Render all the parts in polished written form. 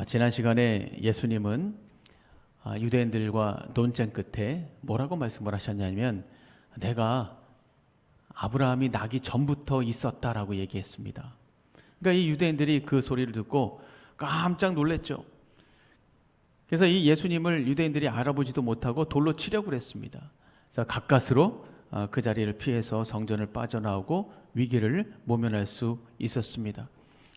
지난 시간에 예수님은 유대인들과 논쟁 끝에 뭐라고 말씀을 하셨냐면 내가 아브라함이 나기 전부터 있었다라고 얘기했습니다. 그러니까 이 유대인들이 그 소리를 듣고 깜짝 놀랐죠. 그래서 이 예수님을 유대인들이 알아보지도 못하고 돌로 치려고 했습니다. 그래서 가까스로 그 자리를 피해서 성전을 빠져나오고 위기를 모면할 수 있었습니다.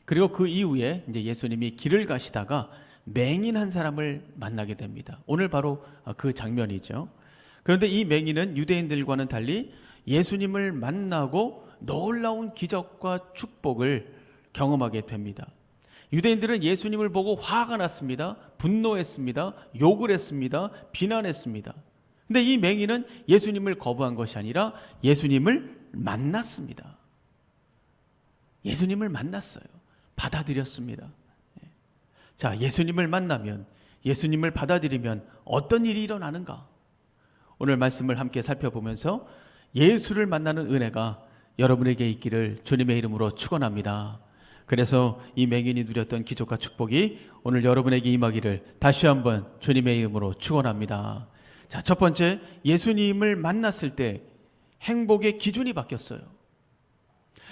그리고 그 이후에 이제 예수님이 길을 가시다가 맹인 한 사람을 만나게 됩니다. 오늘 바로 그 장면이죠. 그런데 이 맹인은 유대인들과는 달리 예수님을 만나고 놀라운 기적과 축복을 경험하게 됩니다. 유대인들은 예수님을 보고 화가 났습니다. 분노했습니다. 욕을 했습니다. 비난했습니다. 근데 이 맹인은 예수님을 거부한 것이 아니라 예수님을 만났습니다. 예수님을 만났어요. 받아들였습니다. 자, 예수님을 만나면, 예수님을 받아들이면 어떤 일이 일어나는가? 오늘 말씀을 함께 살펴보면서 예수를 만나는 은혜가 여러분에게 있기를 주님의 이름으로 축원합니다. 그래서 이 맹인이 누렸던 기적과 축복이 오늘 여러분에게 임하기를 다시 한번 주님의 이름으로 축원합니다. 자, 첫 번째, 예수님을 만났을 때 행복의 기준이 바뀌었어요.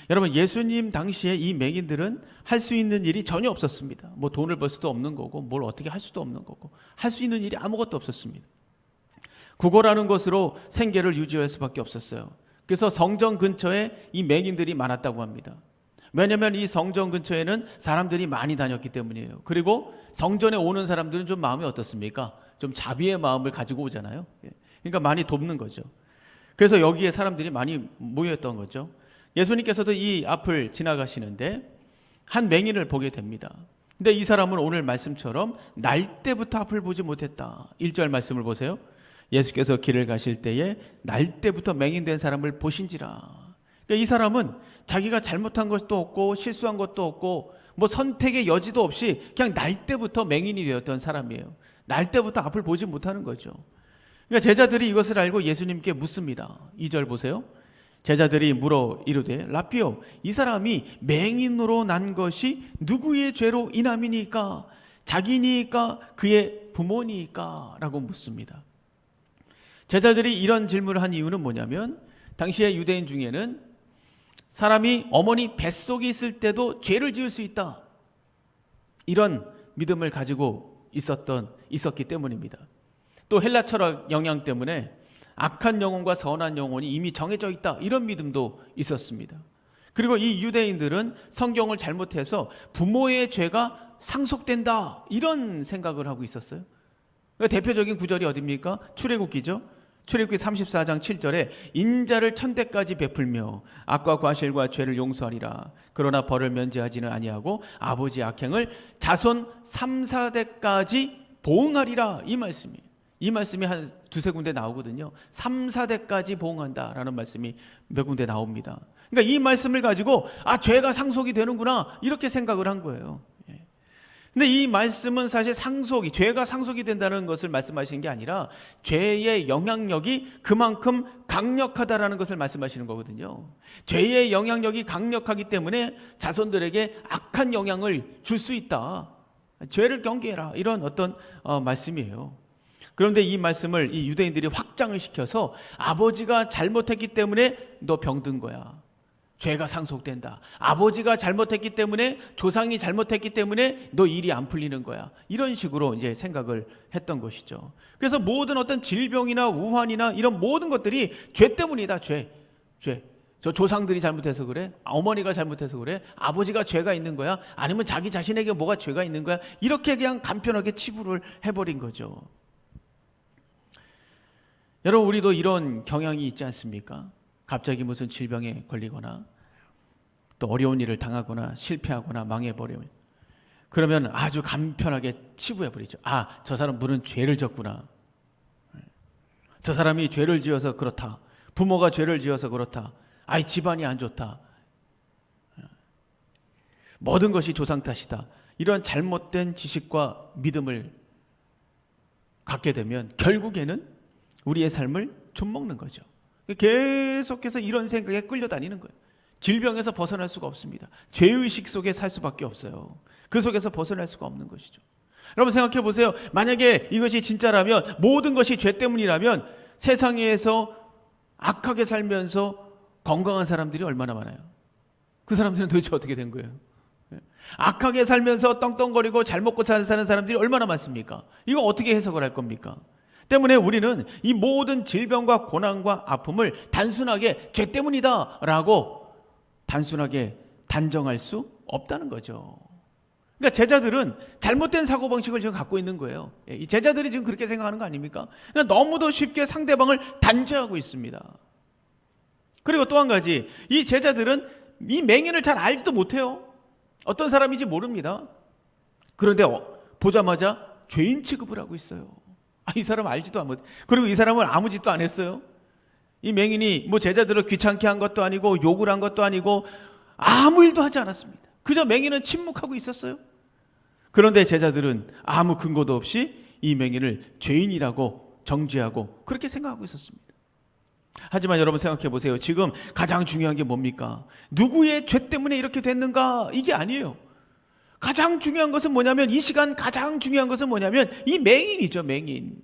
여러분, 예수님 당시에 이 맹인들은 할 수 있는 일이 전혀 없었습니다. 뭐 돈을 벌 수도 없는 거고 뭘 어떻게 할 수도 없는 거고 할 수 있는 일이 아무것도 없었습니다. 구걸하는 것으로 생계를 유지할 수밖에 없었어요. 그래서 성전 근처에 이 맹인들이 많았다고 합니다. 왜냐하면 이 성전 근처에는 사람들이 많이 다녔기 때문이에요. 그리고 성전에 오는 사람들은 좀 마음이 어떻습니까? 좀 자비의 마음을 가지고 오잖아요. 그러니까 많이 돕는 거죠. 그래서 여기에 사람들이 많이 모였던 거죠. 예수님께서도 이 앞을 지나가시는데 한 맹인을 보게 됩니다. 근데 이 사람은 오늘 말씀처럼 날 때부터 앞을 보지 못했다. 1절 말씀을 보세요. 예수께서 길을 가실 때에 날 때부터 맹인된 사람을 보신지라. 그러니까 이 사람은 자기가 잘못한 것도 없고 실수한 것도 없고 뭐 선택의 여지도 없이 그냥 날 때부터 맹인이 되었던 사람이에요. 날 때부터 앞을 보지 못하는 거죠. 그러니까 제자들이 이것을 알고 예수님께 묻습니다. 2절 보세요. 제자들이 물어 이르되 라피오, 이 사람이 맹인으로 난 것이 누구의 죄로 인함이니까? 자기니까 그의 부모니까? 라고 묻습니다. 제자들이 이런 질문을 한 이유는 뭐냐면 당시의 유대인 중에는 사람이 어머니 뱃속에 있을 때도 죄를 지을 수 있다, 이런 믿음을 가지고 있었기 때문입니다. 또 헬라 철학 영향 때문에 악한 영혼과 선한 영혼이 이미 정해져 있다, 이런 믿음도 있었습니다. 그리고 이 유대인들은 성경을 잘못해서 부모의 죄가 상속된다, 이런 생각을 하고 있었어요. 대표적인 구절이 어디입니까? 출애굽기죠. 출애굽기 34장 7절에 인자를 천대까지 베풀며 악과 과실과 죄를 용서하리라. 그러나 벌을 면제하지는 아니하고 아버지 악행을 자손 3, 4대까지 보응하리라. 이 말씀이 한 두세 군데 나오거든요. 3, 4대까지 보응한다라는 말씀이 몇 군데 나옵니다. 그러니까 이 말씀을 가지고 죄가 상속이 되는구나, 이렇게 생각을 한 거예요. 근데 이 말씀은 사실 죄가 상속이 된다는 것을 말씀하시는 게 아니라 죄의 영향력이 그만큼 강력하다라는 것을 말씀하시는 거거든요. 죄의 영향력이 강력하기 때문에 자손들에게 악한 영향을 줄 수 있다. 죄를 경계해라, 이런 어떤 말씀이에요. 그런데 이 말씀을 이 유대인들이 확장을 시켜서 아버지가 잘못했기 때문에 너 병든 거야, 죄가 상속된다, 아버지가 잘못했기 때문에, 조상이 잘못했기 때문에 너 일이 안 풀리는 거야, 이런 식으로 이제 생각을 했던 것이죠. 그래서 모든 어떤 질병이나 우환이나 이런 모든 것들이 죄 때문이다. 죄. 저 조상들이 잘못해서 그래, 어머니가 잘못해서 그래, 아버지가 죄가 있는 거야, 아니면 자기 자신에게 뭐가 죄가 있는 거야, 이렇게 그냥 간편하게 치부를 해버린 거죠. 여러분, 우리도 이런 경향이 있지 않습니까? 갑자기 무슨 질병에 걸리거나 또 어려운 일을 당하거나 실패하거나 망해버리면 그러면 아주 간편하게 치부해버리죠. 저 사람 무슨 죄를 졌구나, 저 사람이 죄를 지어서 그렇다, 부모가 죄를 지어서 그렇다, 집안이 안 좋다, 모든 것이 조상 탓이다, 이런 잘못된 지식과 믿음을 갖게 되면 결국에는 우리의 삶을 좀먹는 거죠. 계속해서 이런 생각에 끌려다니는 거예요. 질병에서 벗어날 수가 없습니다. 죄의식 속에 살 수밖에 없어요. 그 속에서 벗어날 수가 없는 것이죠. 여러분 생각해 보세요. 만약에 이것이 진짜라면, 모든 것이 죄 때문이라면 세상에서 악하게 살면서 건강한 사람들이 얼마나 많아요? 그 사람들은 도대체 어떻게 된 거예요? 악하게 살면서 떵떵거리고 잘 먹고 잘 사는 사람들이 얼마나 많습니까? 이거 어떻게 해석을 할 겁니까? 때문에 우리는 이 모든 질병과 고난과 아픔을 단순하게 죄 때문이다 라고 단순하게 단정할 수 없다는 거죠. 그러니까 제자들은 잘못된 사고방식을 지금 갖고 있는 거예요. 이 제자들이 지금 그렇게 생각하는 거 아닙니까? 그러니까 너무도 쉽게 상대방을 단죄하고 있습니다. 그리고 또 한 가지, 이 제자들은 이 맹인을 잘 알지도 못해요. 어떤 사람인지 모릅니다. 그런데 보자마자 죄인 취급을 하고 있어요. 이 사람 알지도 못해. 그리고 이 사람은 아무 짓도 안 했어요. 이 맹인이 뭐 제자들을 귀찮게 한 것도 아니고 욕을 한 것도 아니고 아무 일도 하지 않았습니다. 그저 맹인은 침묵하고 있었어요. 그런데 제자들은 아무 근거도 없이 이 맹인을 죄인이라고 정죄하고 그렇게 생각하고 있었습니다. 하지만 여러분 생각해 보세요. 지금 가장 중요한 게 뭡니까? 누구의 죄 때문에 이렇게 됐는가? 이게 아니에요. 가장 중요한 것은 뭐냐면, 이 시간 가장 중요한 것은 뭐냐면 이 맹인이죠. 맹인.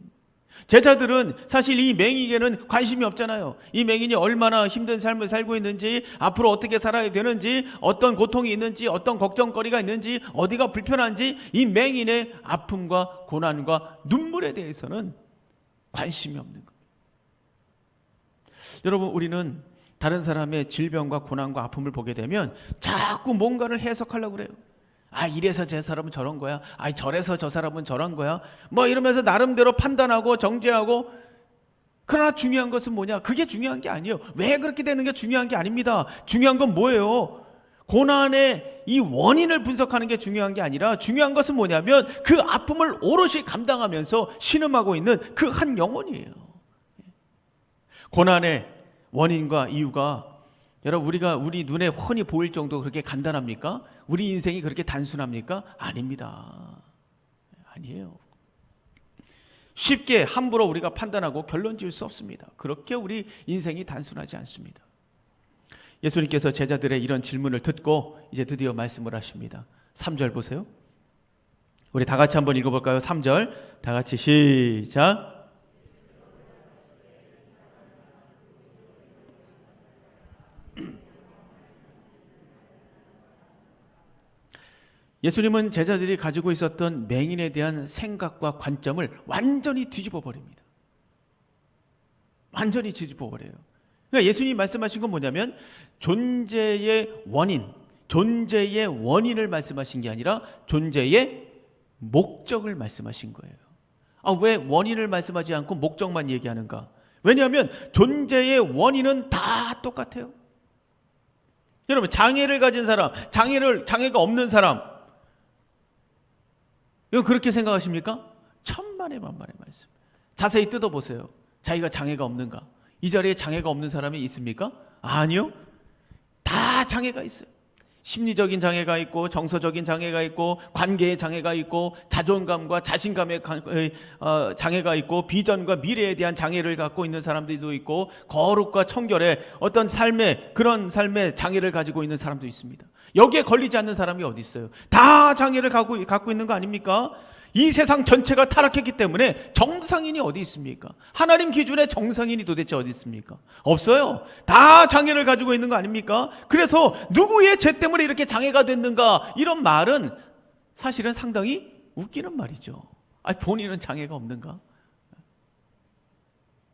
제자들은 사실 이 맹인에게는 관심이 없잖아요. 이 맹인이 얼마나 힘든 삶을 살고 있는지, 앞으로 어떻게 살아야 되는지, 어떤 고통이 있는지, 어떤 걱정거리가 있는지, 어디가 불편한지, 이 맹인의 아픔과 고난과 눈물에 대해서는 관심이 없는 겁니다. 여러분, 우리는 다른 사람의 질병과 고난과 아픔을 보게 되면 자꾸 뭔가를 해석하려고 그래요. 이래서 저 사람은 저런 거야. 저래서 저 사람은 저런 거야. 뭐 이러면서 나름대로 판단하고 정죄하고. 그러나 중요한 것은 뭐냐? 그게 중요한 게 아니에요. 왜 그렇게 되는 게 중요한 게 아닙니다. 중요한 건 뭐예요? 고난의 이 원인을 분석하는 게 중요한 게 아니라, 중요한 것은 뭐냐면 그 아픔을 오롯이 감당하면서 신음하고 있는 그 한 영혼이에요. 고난의 원인과 이유가 여러분, 우리 눈에 훤히 보일 정도 그렇게 간단합니까? 우리 인생이 그렇게 단순합니까? 아닙니다. 아니에요. 쉽게 함부로 우리가 판단하고 결론 지을 수 없습니다. 그렇게 우리 인생이 단순하지 않습니다. 예수님께서 제자들의 이런 질문을 듣고 이제 드디어 말씀을 하십니다. 3절 보세요. 우리 다 같이 한번 읽어볼까요? 3절 다 같이 시작. 예수님은 제자들이 가지고 있었던 맹인에 대한 생각과 관점을 완전히 뒤집어 버립니다. 완전히 뒤집어 버려요. 그러니까 예수님이 말씀하신 건 뭐냐면 존재의 원인을 말씀하신 게 아니라 존재의 목적을 말씀하신 거예요. 왜 원인을 말씀하지 않고 목적만 얘기하는가? 왜냐하면 존재의 원인은 다 똑같아요. 여러분, 장애를 가진 사람, 장애가 없는 사람, 이거 그렇게 생각하십니까? 천만의 만만의 말씀. 자세히 뜯어보세요. 자기가 장애가 없는가? 이 자리에 장애가 없는 사람이 있습니까? 아니요. 다 장애가 있어요. 심리적인 장애가 있고, 정서적인 장애가 있고, 관계의 장애가 있고, 자존감과 자신감의 장애가 있고, 비전과 미래에 대한 장애를 갖고 있는 사람들도 있고, 거룩과 청결의 어떤 그런 삶의 장애를 가지고 있는 사람도 있습니다. 여기에 걸리지 않는 사람이 어디 있어요? 다 장애를 갖고 있는 거 아닙니까? 이 세상 전체가 타락했기 때문에 정상인이 어디 있습니까? 하나님 기준의 정상인이 도대체 어디 있습니까? 없어요. 다 장애를 가지고 있는 거 아닙니까? 그래서 누구의 죄 때문에 이렇게 장애가 됐는가? 이런 말은 사실은 상당히 웃기는 말이죠. 본인은 장애가 없는가?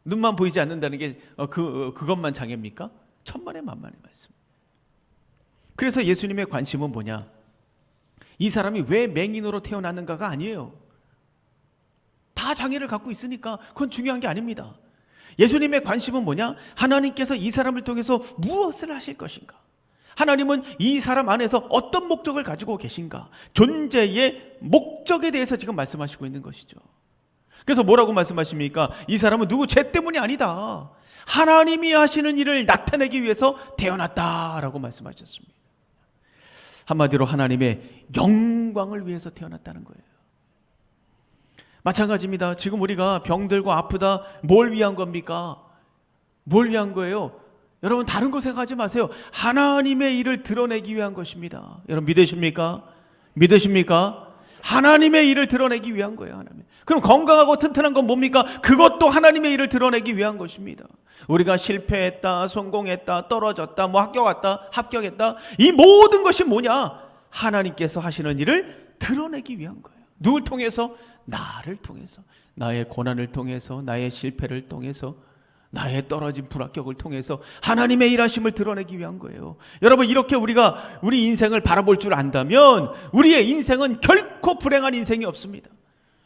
눈만 보이지 않는다는 게 그것만 장애입니까? 천만의 만만의 말씀. 그래서 예수님의 관심은 뭐냐? 이 사람이 왜 맹인으로 태어났는가가 아니에요. 다 장애를 갖고 있으니까 그건 중요한 게 아닙니다. 예수님의 관심은 뭐냐? 하나님께서 이 사람을 통해서 무엇을 하실 것인가? 하나님은 이 사람 안에서 어떤 목적을 가지고 계신가? 존재의 목적에 대해서 지금 말씀하시고 있는 것이죠. 그래서 뭐라고 말씀하십니까? 이 사람은 누구 죄 때문이 아니다. 하나님이 하시는 일을 나타내기 위해서 태어났다라고 말씀하셨습니다. 한마디로 하나님의 영광을 위해서 태어났다는 거예요. 마찬가지입니다. 지금 우리가 병들고 아프다, 뭘 위한 겁니까? 뭘 위한 거예요? 여러분 다른 거 생각하지 마세요. 하나님의 일을 드러내기 위한 것입니다. 여러분 믿으십니까? 믿으십니까? 하나님의 일을 드러내기 위한 거예요. 하나님. 그럼 건강하고 튼튼한 건 뭡니까? 그것도 하나님의 일을 드러내기 위한 것입니다. 우리가 실패했다, 성공했다, 떨어졌다, 뭐 학교 갔다, 합격했다, 이 모든 것이 뭐냐? 하나님께서 하시는 일을 드러내기 위한 거예요. 누굴 통해서? 나를 통해서, 나의 고난을 통해서, 나의 실패를 통해서, 나의 떨어진 불합격을 통해서 하나님의 일하심을 드러내기 위한 거예요. 여러분, 이렇게 우리가 우리 인생을 바라볼 줄 안다면 우리의 인생은 결코 불행한 인생이 없습니다.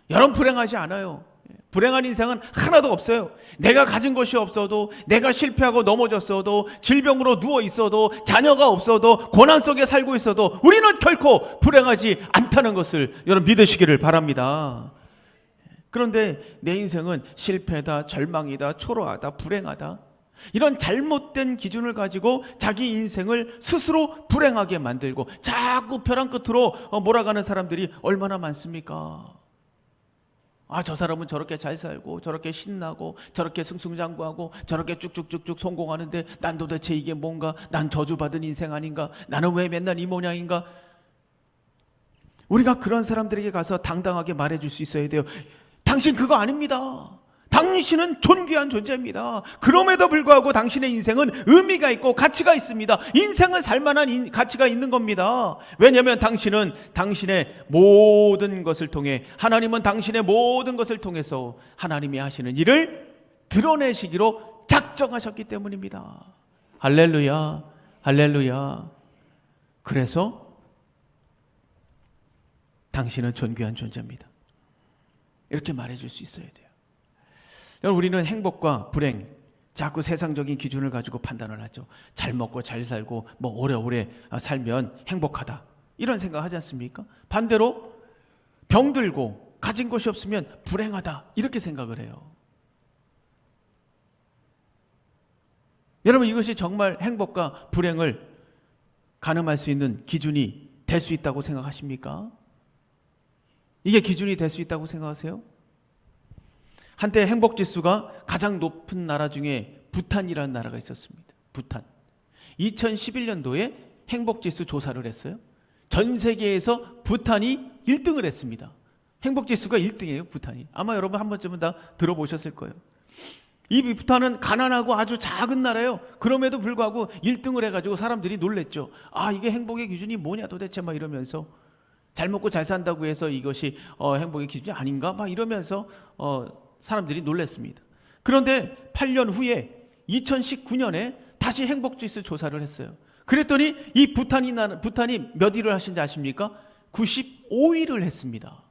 여러분, 불행하지 않아요. 불행한 인생은 하나도 없어요. 내가 가진 것이 없어도, 내가 실패하고 넘어졌어도, 질병으로 누워 있어도, 자녀가 없어도, 고난 속에 살고 있어도 우리는 결코 불행하지 않다는 것을 여러분 믿으시기를 바랍니다. 그런데 내 인생은 실패다, 절망이다, 초라하다, 불행하다, 이런 잘못된 기준을 가지고 자기 인생을 스스로 불행하게 만들고 자꾸 벼랑 끝으로 몰아가는 사람들이 얼마나 많습니까? 아, 저 사람은 저렇게 잘 살고 저렇게 신나고 저렇게 승승장구하고 저렇게 쭉쭉쭉쭉 성공하는데 난 도대체 이게 뭔가? 난 저주받은 인생 아닌가? 나는 왜 맨날 이 모양인가? 우리가 그런 사람들에게 가서 당당하게 말해줄 수 있어야 돼요. 당신 그거 아닙니다. 당신은 존귀한 존재입니다. 그럼에도 불구하고 당신의 인생은 의미가 있고 가치가 있습니다. 인생은 살만한 가치가 있는 겁니다. 왜냐하면 당신은 당신의 모든 것을 통해, 하나님은 당신의 모든 것을 통해서 하나님이 하시는 일을 드러내시기로 작정하셨기 때문입니다. 할렐루야, 할렐루야. 그래서 당신은 존귀한 존재입니다. 이렇게 말해줄 수 있어야 돼요. 여러분, 우리는 행복과 불행, 자꾸 세상적인 기준을 가지고 판단을 하죠. 잘 먹고 잘 살고 뭐 오래오래 살면 행복하다, 이런 생각 하지 않습니까? 반대로 병들고 가진 것이 없으면 불행하다, 이렇게 생각을 해요. 여러분, 이것이 정말 행복과 불행을 가늠할 수 있는 기준이 될 수 있다고 생각하십니까? 이게 기준이 될 수 있다고 생각하세요? 한때 행복지수가 가장 높은 나라 중에 부탄이라는 나라가 있었습니다. 부탄. 2011년도에 행복지수 조사를 했어요. 전 세계에서 부탄이 1등을 했습니다. 행복지수가 1등이에요, 부탄이. 아마 여러분 한 번쯤은 다 들어보셨을 거예요. 이 부탄은 가난하고 아주 작은 나라예요. 그럼에도 불구하고 1등을 해가지고 사람들이 놀랬죠. 아, 이게 행복의 기준이 뭐냐 도대체, 막 이러면서. 잘 먹고 잘 산다고 해서 이것이 행복의 기준이 아닌가? 막 이러면서 사람들이 놀랐습니다. 그런데 8년 후에 2019년에 다시 행복지수 조사를 했어요. 그랬더니 이 부탄이 몇 위를 하신지 아십니까? 95위를 했습니다.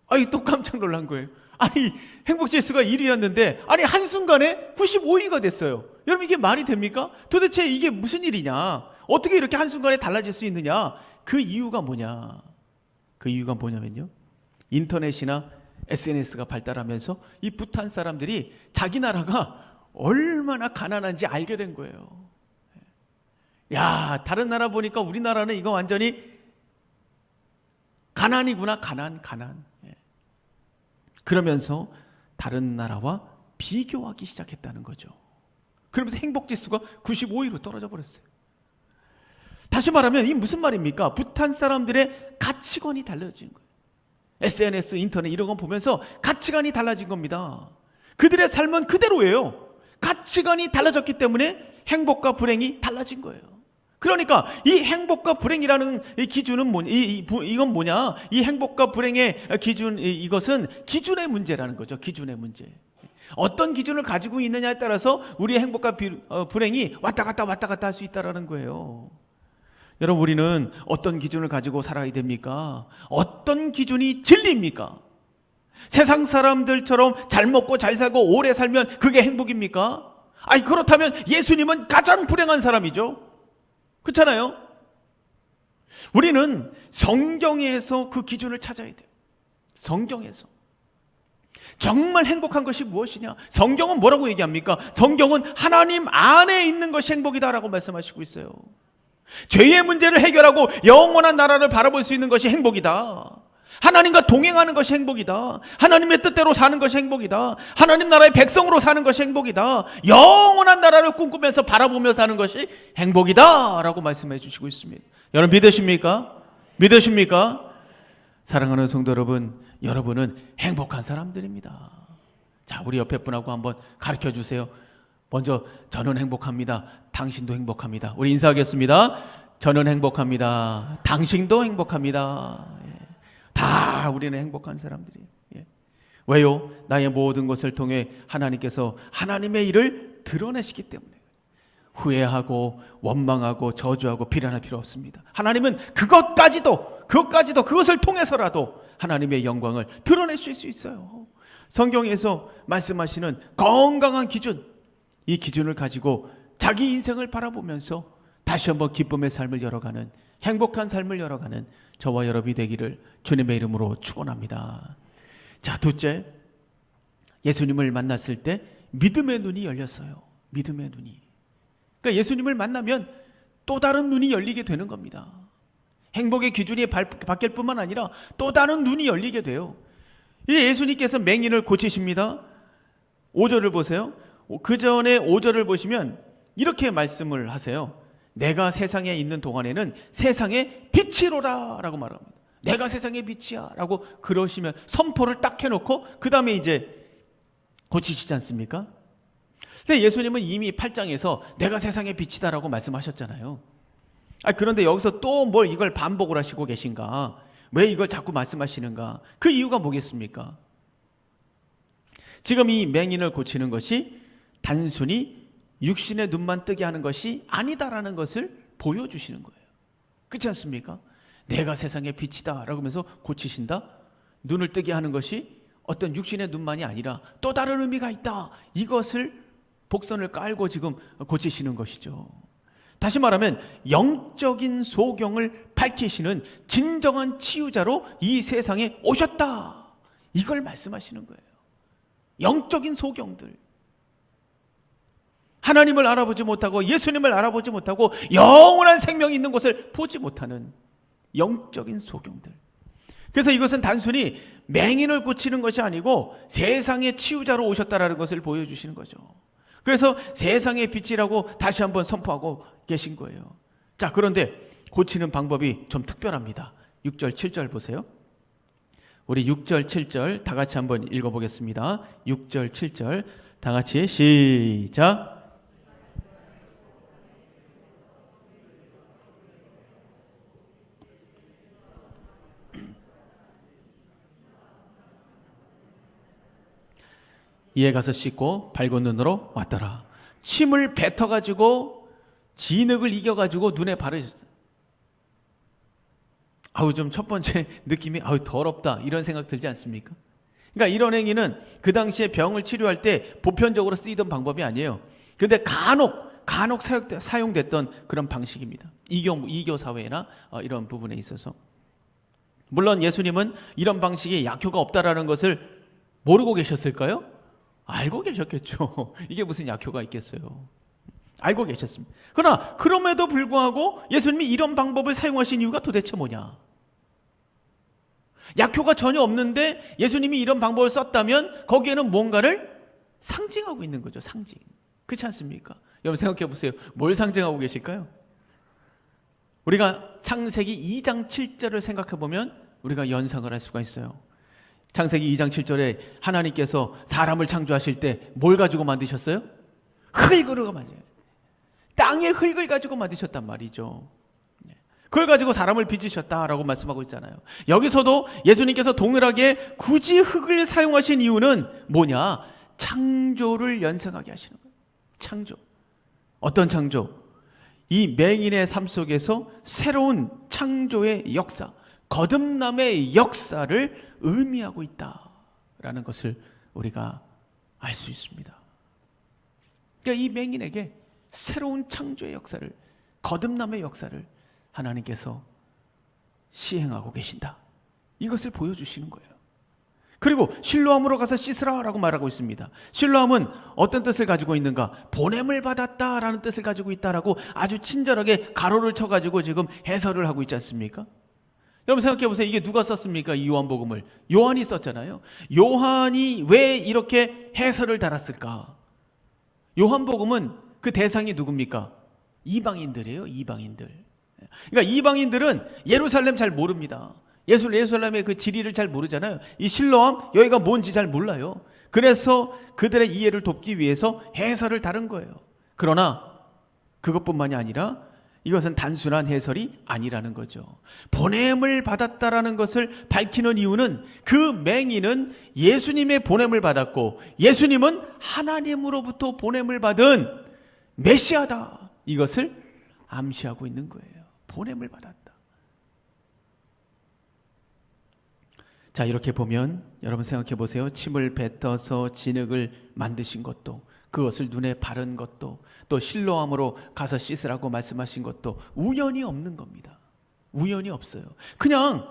아니, 또 깜짝 놀란 거예요. 아니, 행복지수가 1위였는데 아니 한순간에 95위가 됐어요. 여러분, 이게 말이 됩니까? 도대체 이게 무슨 일이냐? 어떻게 이렇게 한순간에 달라질 수 있느냐? 그 이유가 뭐냐? 그 이유가 뭐냐면요, 인터넷이나 SNS가 발달하면서 이 부탄 사람들이 자기 나라가 얼마나 가난한지 알게 된 거예요. 야, 다른 나라 보니까 우리나라는 이거 완전히 가난이구나. 가난. 그러면서 다른 나라와 비교하기 시작했다는 거죠. 그러면서 행복지수가 95위로 떨어져 버렸어요. 다시 말하면 이 무슨 말입니까? 부탄 사람들의 가치관이 달라진 거예요. SNS, 인터넷 이런 거 보면서 가치관이 달라진 겁니다. 그들의 삶은 그대로예요. 가치관이 달라졌기 때문에 행복과 불행이 달라진 거예요. 그러니까 이 행복과 불행이라는 이 기준은 이건 뭐냐? 이 행복과 불행의 기준, 이것은 기준의 문제라는 거죠. 기준의 문제. 어떤 기준을 가지고 있느냐에 따라서 우리의 행복과 불행이 왔다 갔다 할 수 있다는 거예요. 여러분, 우리는 어떤 기준을 가지고 살아야 됩니까? 어떤 기준이 진리입니까? 세상 사람들처럼 잘 먹고 잘 살고 오래 살면 그게 행복입니까? 아니, 그렇다면 예수님은 가장 불행한 사람이죠. 그렇잖아요? 우리는 성경에서 그 기준을 찾아야 돼요. 성경에서. 정말 행복한 것이 무엇이냐? 성경은 뭐라고 얘기합니까? 성경은 하나님 안에 있는 것이 행복이다라고 말씀하시고 있어요. 죄의 문제를 해결하고 영원한 나라를 바라볼 수 있는 것이 행복이다. 하나님과 동행하는 것이 행복이다. 하나님의 뜻대로 사는 것이 행복이다. 하나님 나라의 백성으로 사는 것이 행복이다. 영원한 나라를 꿈꾸면서 바라보며 사는 것이 행복이다 라고 말씀해 주시고 있습니다. 여러분 믿으십니까? 믿으십니까? 사랑하는 성도 여러분, 여러분은 행복한 사람들입니다. 자, 우리 옆에 분하고 한번 가르쳐 주세요. 먼저 저는 행복합니다. 당신도 행복합니다. 우리 인사하겠습니다. 저는 행복합니다. 당신도 행복합니다. 다 우리는 행복한 사람들이에요. 왜요? 나의 모든 것을 통해 하나님께서 하나님의 일을 드러내시기 때문에 후회하고 원망하고 저주하고 비난할 필요 없습니다. 하나님은 그것을 통해서라도 하나님의 영광을 드러내실 수 있어요. 성경에서 말씀하시는 건강한 기준, 이 기준을 가지고 자기 인생을 바라보면서 다시 한번 기쁨의 삶을 열어가는, 행복한 삶을 열어가는 저와 여러분이 되기를 주님의 이름으로 축원합니다. 자, 둘째, 예수님을 만났을 때 믿음의 눈이 열렸어요. 믿음의 눈이. 그러니까 예수님을 만나면 또 다른 눈이 열리게 되는 겁니다. 행복의 기준이 바뀔 뿐만 아니라 또 다른 눈이 열리게 돼요. 예수님께서 맹인을 고치십니다. 5절을 보세요. 그 전에 5절을 보시면 이렇게 말씀을 하세요. 내가 세상에 있는 동안에는 세상의 빛이로다 라고 말합니다. 내가 세상의 빛이야 라고 그러시면 선포를 딱 해놓고 그 다음에 이제 고치시지 않습니까? 근데 예수님은 이미 8장에서 내가 세상의 빛이다 라고 말씀하셨잖아요. 그런데 여기서 또 뭘 이걸 반복을 하시고 계신가? 왜 이걸 자꾸 말씀하시는가? 그 이유가 뭐겠습니까? 지금 이 맹인을 고치는 것이 단순히 육신의 눈만 뜨게 하는 것이 아니다라는 것을 보여주시는 거예요. 그렇지 않습니까? 내가 세상의 빛이다 라고 하면서 고치신다? 눈을 뜨게 하는 것이 어떤 육신의 눈만이 아니라 또 다른 의미가 있다. 이것을 복선을 깔고 지금 고치시는 것이죠. 다시 말하면 영적인 소경을 밝히시는 진정한 치유자로 이 세상에 오셨다. 이걸 말씀하시는 거예요. 영적인 소경들. 하나님을 알아보지 못하고 예수님을 알아보지 못하고 영원한 생명이 있는 곳을 보지 못하는 영적인 소경들. 그래서 이것은 단순히 맹인을 고치는 것이 아니고 세상의 치유자로 오셨다라는 것을 보여주시는 거죠. 그래서 세상의 빛이라고 다시 한번 선포하고 계신 거예요. 자, 그런데 고치는 방법이 좀 특별합니다. 6절, 7절 보세요. 우리 6절, 7절 다 같이 한번 읽어보겠습니다. 6절, 7절 다 같이 시작. 이에 가서 씻고 밝은 눈으로 왔더라. 침을 뱉어가지고 진흙을 이겨가지고 눈에 바르셨어요. 좀 첫 번째 느낌이 더럽다 이런 생각 들지 않습니까? 그러니까 이런 행위는 그 당시에 병을 치료할 때 보편적으로 쓰이던 방법이 아니에요. 그런데 간혹 사용됐던 그런 방식입니다. 이교 사회나 이런 부분에 있어서. 물론 예수님은 이런 방식이 약효가 없다라는 것을 모르고 계셨을까요? 알고 계셨겠죠. 이게 무슨 약효가 있겠어요. 알고 계셨습니다. 그러나 그럼에도 불구하고 예수님이 이런 방법을 사용하신 이유가 도대체 뭐냐? 약효가 전혀 없는데 예수님이 이런 방법을 썼다면 거기에는 뭔가를 상징하고 있는 거죠. 상징. 그렇지 않습니까? 여러분 생각해 보세요. 뭘 상징하고 계실까요? 우리가 창세기 2장 7절을 생각해 보면 우리가 연상을 할 수가 있어요. 창세기 2장 7절에 하나님께서 사람을 창조하실 때 뭘 가지고 만드셨어요? 흙으로 만드셨어요. 땅의 흙을 가지고 만드셨단 말이죠. 그걸 가지고 사람을 빚으셨다라고 말씀하고 있잖아요. 여기서도 예수님께서 동일하게 굳이 흙을 사용하신 이유는 뭐냐? 창조를 연상하게 하시는 거예요. 창조. 어떤 창조? 이 맹인의 삶 속에서 새로운 창조의 역사, 거듭남의 역사를 의미하고 있다라는 것을 우리가 알 수 있습니다. 그러니까 이 맹인에게 새로운 창조의 역사를, 거듭남의 역사를 하나님께서 시행하고 계신다. 이것을 보여주시는 거예요. 그리고 실로암으로 가서 씻으라라고 말하고 있습니다. 실로암은 어떤 뜻을 가지고 있는가? 보냄을 받았다라는 뜻을 가지고 있다라고 아주 친절하게 가로를 쳐가지고 지금 해설을 하고 있지 않습니까? 여러분 생각해 보세요. 이게 누가 썼습니까? 이 요한복음을 요한이 썼잖아요. 요한이 왜 이렇게 해설을 달았을까? 요한복음은 그 대상이 누굽니까? 이방인들이에요. 이방인들. 그러니까 이방인들은 예루살렘 잘 모릅니다. 예루살렘의 그 지리를 잘 모르잖아요. 이 실로암 여기가 뭔지 잘 몰라요. 그래서 그들의 이해를 돕기 위해서 해설을 다른 거예요. 그러나 그것뿐만이 아니라 이것은 단순한 해설이 아니라는 거죠. 보냄을 받았다라는 것을 밝히는 이유는 그 맹인은 예수님의 보냄을 받았고 예수님은 하나님으로부터 보냄을 받은 메시아다. 이것을 암시하고 있는 거예요. 보냄을 받았다. 자, 이렇게 보면 여러분 생각해 보세요. 침을 뱉어서 진흙을 만드신 것도, 그것을 눈에 바른 것도, 또 실로암으로 가서 씻으라고 말씀하신 것도 우연이 없는 겁니다. 우연이 없어요. 그냥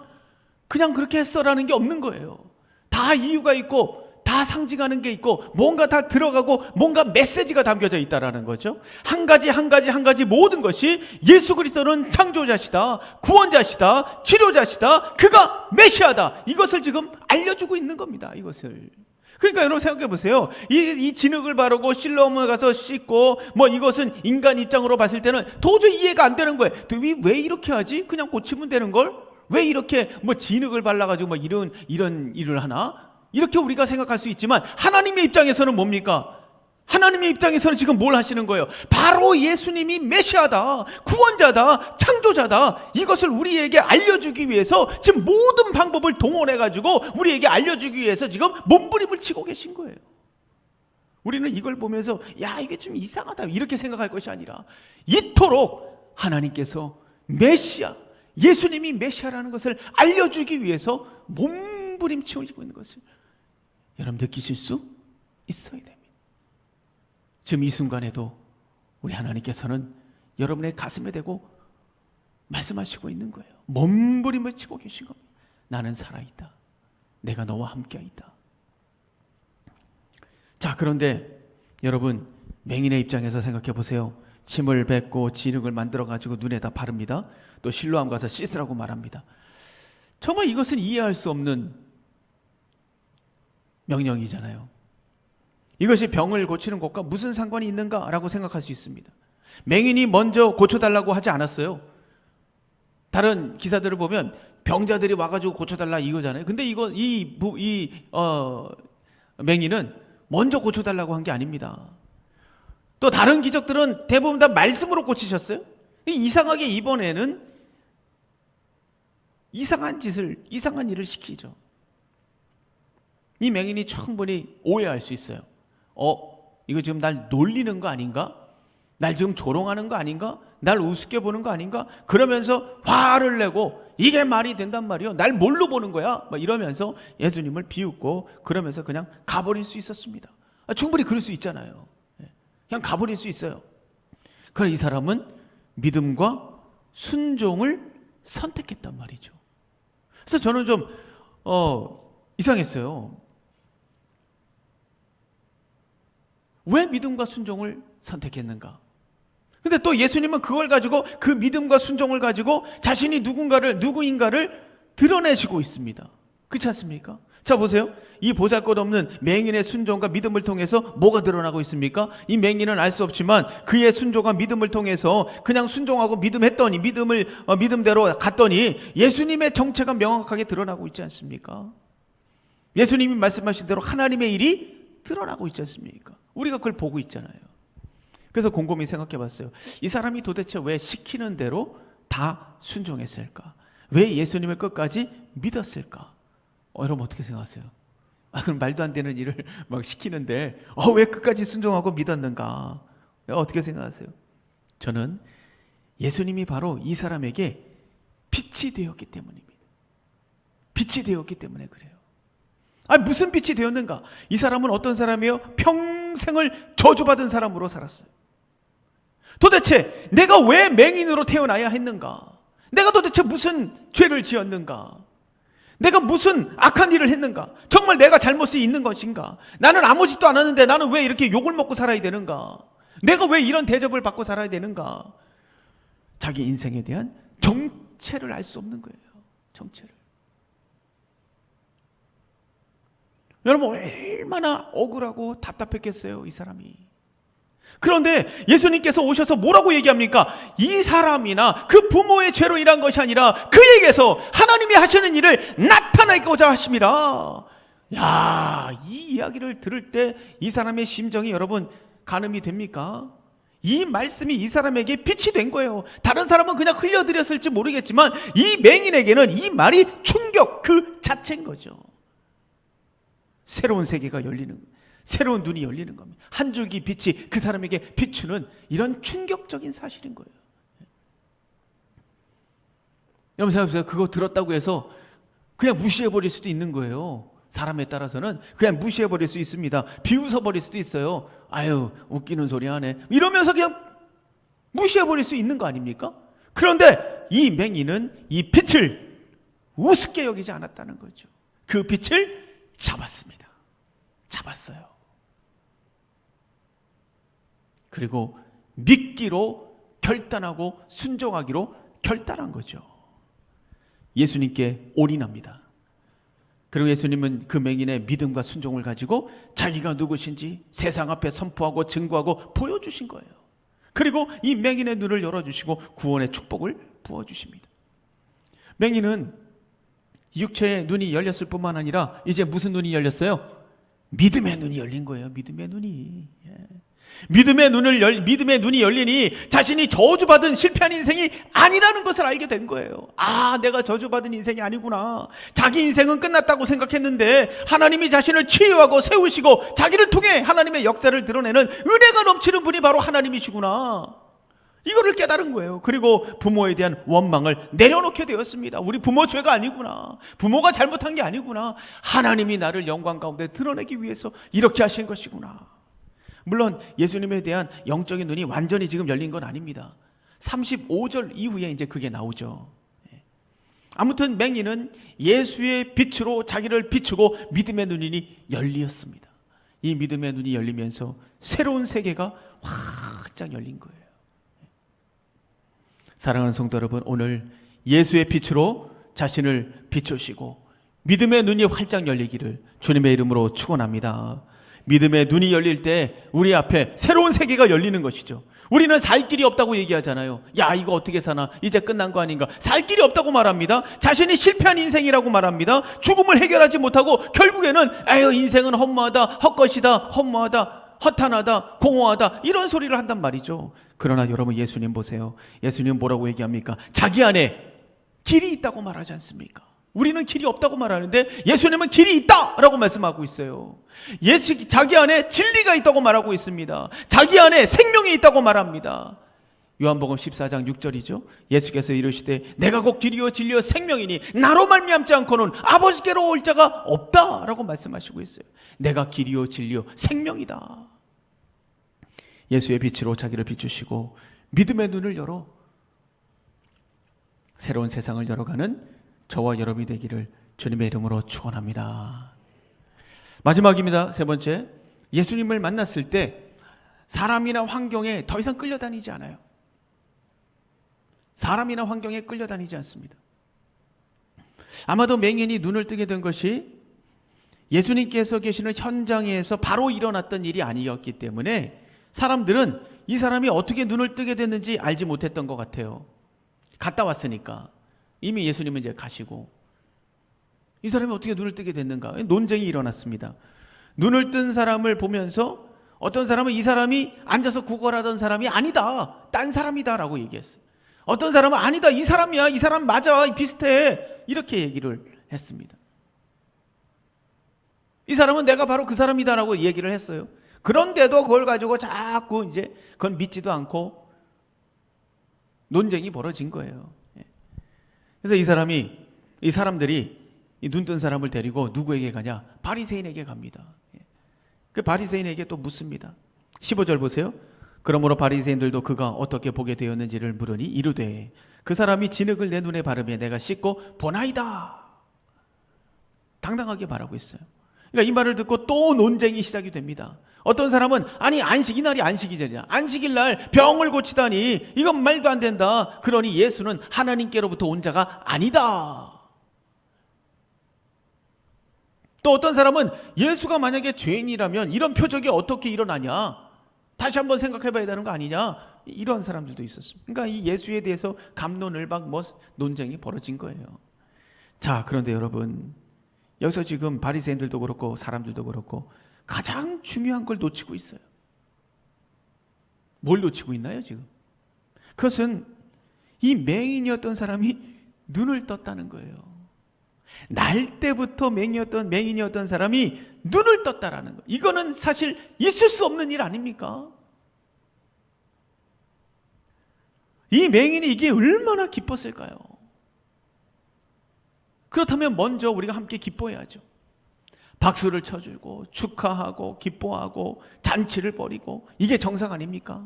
그렇게 했어라는 게 없는 거예요. 다 이유가 있고 다 상징하는 게 있고 뭔가 다 들어가고 뭔가 메시지가 담겨져 있다라는 거죠. 한 가지 모든 것이 예수 그리스도는 창조자시다, 구원자시다, 치료자시다, 그가 메시아다, 이것을 지금 알려주고 있는 겁니다. 이것을. 그러니까 여러분 생각해 보세요. 이 진흙을 바르고 실로암에 가서 씻고 뭐 이것은 인간 입장으로 봤을 때는 도저히 이해가 안 되는 거예요. 왜 이렇게 하지? 그냥 고치면 되는 걸? 왜 이렇게 뭐 진흙을 발라가지고 뭐 이런 일을 하나? 이렇게 우리가 생각할 수 있지만 하나님의 입장에서는 뭡니까? 하나님의 입장에서는 지금 뭘 하시는 거예요? 바로 예수님이 메시아다, 구원자다, 창조자다, 이것을 우리에게 알려주기 위해서 지금 모든 방법을 동원해가지고 우리에게 알려주기 위해서 지금 몸부림을 치고 계신 거예요. 우리는 이걸 보면서 야, 이게 좀 이상하다 이렇게 생각할 것이 아니라 이토록 하나님께서 메시아, 예수님이 메시아라는 것을 알려주기 위해서 몸부림치고 있는 것을 여러분 느끼실 수 있어야 됩니다. 지금 이 순간에도 우리 하나님께서는 여러분의 가슴에 대고 말씀하시고 있는 거예요. 몸부림을 치고 계신 겁니다. 나는 살아있다. 내가 너와 함께하있다. 자, 그런데 여러분 맹인의 입장에서 생각해 보세요. 침을 뱉고 진흙을 만들어 가지고 눈에다 바릅니다. 또 실로암 가서 씻으라고 말합니다. 정말 이것은 이해할 수 없는 명령이잖아요. 이것이 병을 고치는 것과 무슨 상관이 있는가라고 생각할 수 있습니다. 맹인이 먼저 고쳐달라고 하지 않았어요. 다른 기사들을 보면 병자들이 와가지고 고쳐달라 이거잖아요. 근데 맹인은 먼저 고쳐달라고 한 게 아닙니다. 또 다른 기적들은 대부분 다 말씀으로 고치셨어요. 이상하게 이번에는 이상한 일을 시키죠. 이 맹인이 충분히 오해할 수 있어요. 이거 지금 날 놀리는 거 아닌가? 날 지금 조롱하는 거 아닌가? 날 우습게 보는 거 아닌가? 그러면서 화를 내고 이게 말이 된단 말이요? 날 뭘로 보는 거야? 막 이러면서 예수님을 비웃고 그러면서 그냥 가버릴 수 있었습니다. 충분히 그럴 수 있잖아요. 그냥 가버릴 수 있어요. 그러나 이 사람은 믿음과 순종을 선택했단 말이죠. 그래서 저는 좀 이상했어요. 왜 믿음과 순종을 선택했는가? 근데 또 예수님은 그걸 가지고 그 믿음과 순종을 가지고 자신이 누구인가를 드러내시고 있습니다. 그렇지 않습니까? 자, 보세요. 이 보잘것없는 맹인의 순종과 믿음을 통해서 뭐가 드러나고 있습니까? 이 맹인은 알 수 없지만 그의 순종과 믿음을 통해서 그냥 순종하고 믿음했더니 믿음대로 갔더니 예수님의 정체가 명확하게 드러나고 있지 않습니까? 예수님이 말씀하신 대로 하나님의 일이 드러나고 있지 않습니까? 우리가 그걸 보고 있잖아요. 그래서 곰곰이 생각해 봤어요. 이 사람이 도대체 왜 시키는 대로 다 순종했을까? 왜 예수님을 끝까지 믿었을까? 여러분 어떻게 생각하세요? 그럼 말도 안 되는 일을 막 시키는데 왜 끝까지 순종하고 믿었는가? 어떻게 생각하세요? 저는 예수님이 바로 이 사람에게 빛이 되었기 때문입니다. 빛이 되었기 때문에 그래요. 무슨 빛이 되었는가? 이 사람은 어떤 사람이에요? 평생을 저주받은 사람으로 살았어요. 도대체 내가 왜 맹인으로 태어나야 했는가? 내가 도대체 무슨 죄를 지었는가? 내가 무슨 악한 일을 했는가? 정말 내가 잘못이 있는 것인가? 나는 아무 짓도 안 하는데 나는 왜 이렇게 욕을 먹고 살아야 되는가? 내가 왜 이런 대접을 받고 살아야 되는가? 자기 인생에 대한 정체를 알 수 없는 거예요. 정체를. 여러분 얼마나 억울하고 답답했겠어요, 이 사람이. 그런데 예수님께서 오셔서 뭐라고 얘기합니까? 이 사람이나 그 부모의 죄로 인한 것이 아니라 그에게서 하나님이 하시는 일을 나타내고자 하심이라. 야, 이 이야기를 들을 때 이 사람의 심정이 여러분 가늠이 됩니까? 이 말씀이 이 사람에게 빛이 된 거예요. 다른 사람은 그냥 흘려드렸을지 모르겠지만 이 맹인에게는 이 말이 충격 그 자체인 거죠. 새로운 세계가 열리는, 새로운 눈이 열리는 겁니다. 한 줄기 빛이 그 사람에게 비추는 이런 충격적인 사실인 거예요. 여러분 생각해보세요. 그거 들었다고 해서 그냥 무시해버릴 수도 있는 거예요. 사람에 따라서는 그냥 무시해버릴 수 있습니다. 비웃어버릴 수도 있어요. 아유, 웃기는 소리 하네, 이러면서 그냥 무시해버릴 수 있는 거 아닙니까? 그런데 이 맹인은 이 빛을 우습게 여기지 않았다는 거죠. 그 빛을 잡았습니다. 잡았어요. 그리고 믿기로 결단하고 순종하기로 결단한 거죠. 예수님께 올인합니다. 그리고 예수님은 그 맹인의 믿음과 순종을 가지고 자기가 누구신지 세상 앞에 선포하고 증거하고 보여주신 거예요. 그리고 이 맹인의 눈을 열어주시고 구원의 축복을 부어주십니다. 맹인은 육체의 눈이 열렸을 뿐만 아니라 이제 무슨 눈이 열렸어요? 믿음의 눈이 열린 거예요. 믿음의 눈이. 믿음의 눈이 열리니 자신이 저주받은 실패한 인생이 아니라는 것을 알게 된 거예요. 아, 내가 저주받은 인생이 아니구나. 자기 인생은 끝났다고 생각했는데 하나님이 자신을 치유하고 세우시고 자기를 통해 하나님의 역사를 드러내는 은혜가 넘치는 분이 바로 하나님이시구나. 이거를 깨달은 거예요. 그리고 부모에 대한 원망을 내려놓게 되었습니다. 우리 부모 죄가 아니구나. 부모가 잘못한 게 아니구나. 하나님이 나를 영광 가운데 드러내기 위해서 이렇게 하신 것이구나. 물론 예수님에 대한 영적인 눈이 완전히 지금 열린 건 아닙니다. 35절 이후에 이제 그게 나오죠. 아무튼 맹인은 예수의 빛으로 자기를 비추고 믿음의 눈이 열렸습니다. 이 믿음의 눈이 열리면서 새로운 세계가 활짝 열린 거예요. 사랑하는 성도 여러분, 오늘 예수의 빛으로 자신을 비추시고 믿음의 눈이 활짝 열리기를 주님의 이름으로 축원합니다. 믿음의 눈이 열릴 때 우리 앞에 새로운 세계가 열리는 것이죠. 우리는 살 길이 없다고 얘기하잖아요. 야, 이거 어떻게 사나? 이제 끝난 거 아닌가? 살 길이 없다고 말합니다. 자신이 실패한 인생이라고 말합니다. 죽음을 해결하지 못하고 결국에는 에휴, 인생은 허무하다, 헛것이다, 허무하다, 허탄하다, 공허하다, 이런 소리를 한단 말이죠. 그러나 여러분, 예수님 보세요. 예수님 뭐라고 얘기합니까? 자기 안에 길이 있다고 말하지 않습니까? 우리는 길이 없다고 말하는데 예수님은 길이 있다라고 말씀하고 있어요. 자기 안에 진리가 있다고 말하고 있습니다. 자기 안에 생명이 있다고 말합니다. 요한복음 14장 6절이죠. 예수께서 이르시되 내가 곧 길이요 진리요 생명이니 나로 말미암지 않고는 아버지께로 올 자가 없다라고 말씀하시고 있어요. 내가 길이요 진리요 생명이다. 예수의 빛으로 자기를 비추시고 믿음의 눈을 열어 새로운 세상을 열어가는 저와 여러분이 되기를 주님의 이름으로 축원합니다. 마지막입니다. 세 번째, 예수님을 만났을 때 사람이나 환경에 더 이상 끌려다니지 않아요. 사람이나 환경에 끌려다니지 않습니다. 아마도 맹인이 눈을 뜨게 된 것이 예수님께서 계시는 현장에서 바로 일어났던 일이 아니었기 때문에 사람들은 이 사람이 어떻게 눈을 뜨게 됐는지 알지 못했던 것 같아요. 갔다 왔으니까. 이미 예수님은 이제 가시고 이 사람이 어떻게 눈을 뜨게 됐는가? 논쟁이 일어났습니다. 눈을 뜬 사람을 보면서 어떤 사람은 이 사람이 앉아서 구걸하던 사람이 아니다, 딴 사람이다 라고 얘기했어요. 어떤 사람은 아니다, 이 사람이야, 이 사람 맞아, 비슷해, 이렇게 얘기를 했습니다. 이 사람은 내가 바로 그 사람이다 라고 얘기를 했어요. 그런데도 그걸 가지고 자꾸 이제 그건 믿지도 않고 논쟁이 벌어진 거예요. 그래서 이 사람들이 이 눈뜬 사람을 데리고 누구에게 가냐? 바리새인에게 갑니다. 그 바리새인에게 또 묻습니다. 15절 보세요. 그러므로 바리새인들도 그가 어떻게 보게 되었는지를 물으니 이르되 그 사람이 진흙을 내 눈에 바르며 내가 씻고 보나이다. 당당하게 말하고 있어요. 그러니까 이 말을 듣고 또 논쟁이 시작이 됩니다. 어떤 사람은 아니 이날이 안식일이잖아. 안식일 날 병을 고치다니 이건 말도 안 된다. 그러니 예수는 하나님께로부터 온 자가 아니다. 또 어떤 사람은 예수가 만약에 죄인이라면 이런 표적이 어떻게 일어나냐, 다시 한번 생각해 봐야 되는 거 아니냐, 이런 사람들도 있었습니다. 그러니까 이 예수에 대해서 갑론을박 논쟁이 벌어진 거예요. 자, 그런데 여러분, 여기서 지금 바리새인들도 그렇고 사람들도 그렇고 가장 중요한 걸 놓치고 있어요. 뭘 놓치고 있나요 지금? 그것은 이 맹인이었던 사람이 눈을 떴다는 거예요. 날 때부터 맹인이었던 사람이 눈을 떴다라는 거. 이거는 사실 있을 수 없는 일 아닙니까? 이 맹인이 이게 얼마나 기뻤을까요? 그렇다면 먼저 우리가 함께 기뻐해야죠. 박수를 쳐주고 축하하고 기뻐하고 잔치를 벌이고, 이게 정상 아닙니까?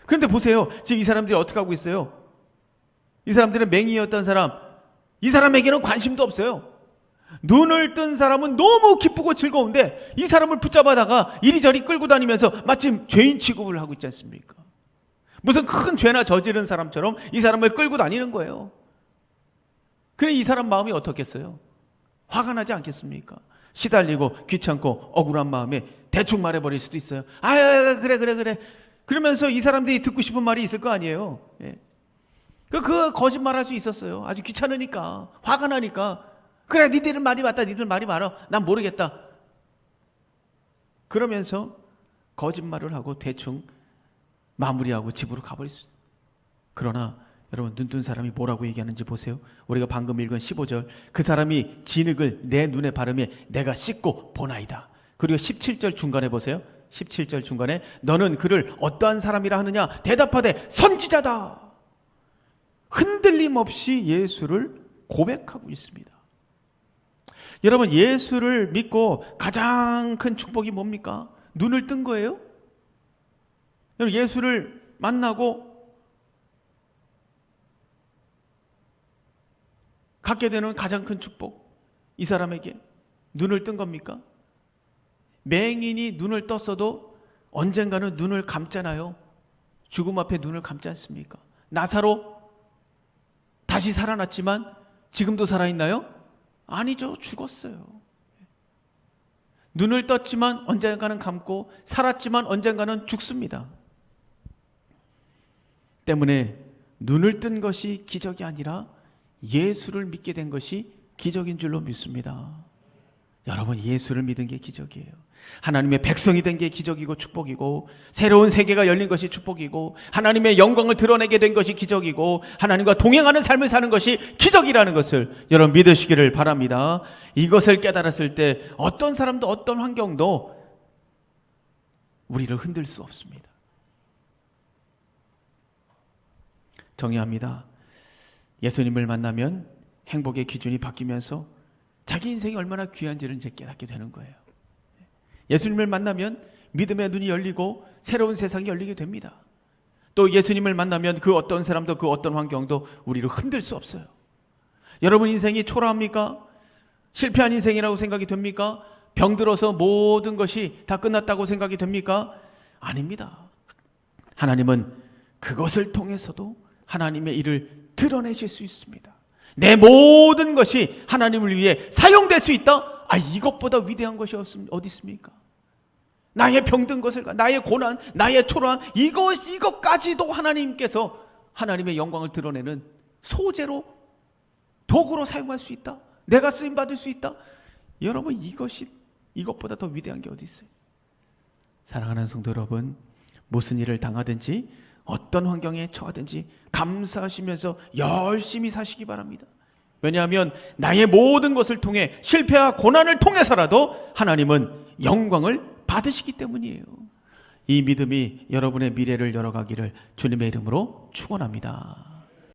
그런데 보세요, 지금 이 사람들이 어떻게 하고 있어요? 이 사람들은 맹인이었던 사람, 이 사람에게는 관심도 없어요. 눈을 뜬 사람은 너무 기쁘고 즐거운데 이 사람을 붙잡아다가 이리저리 끌고 다니면서 마침 죄인 취급을 하고 있지 않습니까? 무슨 큰 죄나 저지른 사람처럼 이 사람을 끌고 다니는 거예요. 그래, 이 사람 마음이 어떻겠어요? 화가 나지 않겠습니까? 시달리고 귀찮고 억울한 마음에 대충 말해버릴 수도 있어요. 그래. 그러면서 이 사람들이 듣고 싶은 말이 있을 거 아니에요. 예. 그 거짓말할 수 있었어요. 아주 귀찮으니까, 화가 나니까. 그래, 니들 말이 맞다, 니들 말이 많아, 난 모르겠다. 그러면서 거짓말을 하고 대충 마무리하고 집으로 가버릴 수 있어요. 그러나 여러분, 눈뜬 사람이 뭐라고 얘기하는지 보세요. 우리가 방금 읽은 15절, 그 사람이 진흙을 내 눈에 바르며 내가 씻고 보나이다. 그리고 17절 중간에 보세요. 17절 중간에 너는 그를 어떠한 사람이라 하느냐? 대답하되 선지자다. 흔들림 없이 예수를 고백하고 있습니다. 여러분, 예수를 믿고 가장 큰 축복이 뭡니까? 눈을 뜬 거예요. 여러분, 예수를 만나고 갖게 되는 가장 큰 축복, 이 사람에게 눈을 뜬 겁니까? 맹인이 눈을 떴어도 언젠가는 눈을 감잖아요. 죽음 앞에 눈을 감지 않습니까? 나사로 다시 살아났지만 지금도 살아있나요? 아니죠. 죽었어요. 눈을 떴지만 언젠가는 감고, 살았지만 언젠가는 죽습니다. 때문에 눈을 뜬 것이 기적이 아니라 예수를 믿게 된 것이 기적인 줄로 믿습니다. 여러분, 예수를 믿은 게 기적이에요. 하나님의 백성이 된 게 기적이고 축복이고, 새로운 세계가 열린 것이 축복이고, 하나님의 영광을 드러내게 된 것이 기적이고, 하나님과 동행하는 삶을 사는 것이 기적이라는 것을 여러분 믿으시기를 바랍니다. 이것을 깨달았을 때 어떤 사람도 어떤 환경도 우리를 흔들 수 없습니다. 정의합니다. 예수님을 만나면 행복의 기준이 바뀌면서 자기 인생이 얼마나 귀한지를 이제 깨닫게 되는 거예요. 예수님을 만나면 믿음의 눈이 열리고 새로운 세상이 열리게 됩니다. 또 예수님을 만나면 그 어떤 사람도 그 어떤 환경도 우리를 흔들 수 없어요. 여러분 인생이 초라합니까? 실패한 인생이라고 생각이 됩니까? 병들어서 모든 것이 다 끝났다고 생각이 됩니까? 아닙니다. 하나님은 그것을 통해서도 하나님의 일을 드러내실 수 있습니다. 내 모든 것이 하나님을 위해 사용될 수 있다? 이것보다 위대한 것이 어디 있습니까? 나의 병든 것을, 나의 고난, 나의 초라함, 이것까지도 하나님께서 하나님의 영광을 드러내는 소재로, 도구로 사용할 수 있다? 내가 쓰임받을 수 있다? 여러분, 이것보다 더 위대한 게 어디 있어요? 사랑하는 성도 여러분, 무슨 일을 당하든지 어떤 환경에 처하든지 감사하시면서 열심히 사시기 바랍니다. 왜냐하면 나의 모든 것을 통해, 실패와 고난을 통해서라도 하나님은 영광을 받으시기 때문이에요. 이 믿음이 여러분의 미래를 열어가기를 주님의 이름으로 축원합니다.